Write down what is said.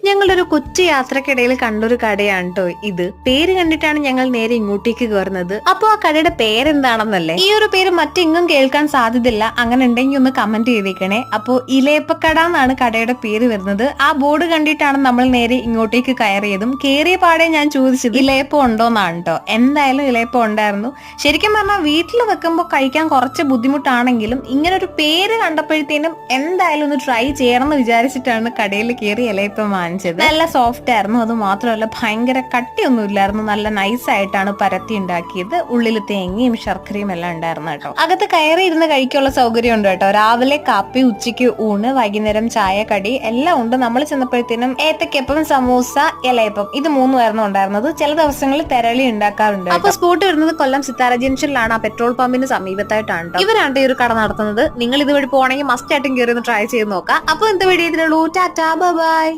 ഞങ്ങളൊരു കൊച്ചു യാത്രക്കിടയിൽ കണ്ടൊരു കടയാണ് കേട്ടോ ഇത്. പേര് കണ്ടിട്ടാണ് ഞങ്ങൾ നേരെ ഇങ്ങോട്ടേക്ക് കയറുന്നത്. അപ്പൊ ആ കടയുടെ പേരെന്താണെന്നല്ലേ? ഈ ഒരു പേര് മറ്റെങ്ങും കേൾക്കാൻ സാധ്യതയില്ല. അങ്ങനെ ഉണ്ടെങ്കിൽ ഒന്ന് കമന്റ് ചെയ്തേക്കണേ. അപ്പോ ഇലയപ്പക്കട എന്നാണ് കടയുടെ പേര് വരുന്നത്. ആ ബോർഡ് കണ്ടിട്ടാണ് നമ്മൾ നേരെ ഇങ്ങോട്ടേക്ക് കയറിയതും. കേറിയ പാടെ ഞാൻ ചോദിച്ചത് ഇലയപ്പം ഉണ്ടോന്നാണ് കേട്ടോ. എന്തായാലും ഇലയപ്പം ഉണ്ടായിരുന്നു. ശരിക്കും പറഞ്ഞാൽ വീട്ടിൽ വെക്കുമ്പോൾ കഴിക്കാൻ കുറച്ച് ബുദ്ധിമുട്ടാണെങ്കിലും ഇങ്ങനെ ഒരു പേര് കണ്ടപ്പോഴത്തേനും എന്തായാലും ഒന്ന് ട്രൈ ചെയ്യണം എന്ന് വിചാരിച്ചിട്ടാണ് കടയിൽ കയറി ഇലയപ്പം വാങ്ങിച്ചത്. നല്ല സോഫ്റ്റ് ആയിരുന്നു. അത് മാത്രമല്ല ഭയങ്കര കട്ടിയൊന്നും ഇല്ലായിരുന്നു. നല്ല നൈസ് ആയിട്ടാണ് പരത്തി ഉണ്ടാക്കിയത്. ഉള്ളിൽ തേങ്ങയും ശർക്കരയും എല്ലാം ഉണ്ടായിരുന്നു കേട്ടോ. അകത്ത് കയറി ഇരുന്ന് കഴിക്കാനുള്ള സൗകര്യം ഉണ്ട് കേട്ടോ. രാവിലെ കാപ്പി, ഉച്ചയ്ക്ക് ഊണ്, വൈകുന്നേരം ചായ, കടി എല്ലാം ഉണ്ട്. നമ്മൾ ചെന്നപ്പോഴത്തേനും ഏത്തക്കപ്പം, സമൂസ, ഇലയപ്പം ഇത് മൂന്നുമായിരുന്നു ഉണ്ടായിരുന്നത്. ചില ദിവസങ്ങളിൽ തെരളി ഉണ്ടാക്കാറുണ്ട്. അപ്പൊ സ്പോട്ട് വരുന്നത് കൊല്ലം സിത്താര ജംഗ്ഷനിലാണ്. ആ പെട്രോൾ പമ്പിന് സമീപത്തായിട്ടാണ് ഇവരാണ് ഈ ഒരു കട നടത്തുന്നത്. നിങ്ങൾ ഇതുവഴി പോകണമെങ്കിൽ മസ്റ്റ് ആയിട്ടും കയറി ഒന്ന് ട്രൈ ചെയ്ത് നോക്കാം. അപ്പൊ എന്താ വീഡിയോ ഇതിനുള്ളൂ. ടാറ്റാ, ബൈ.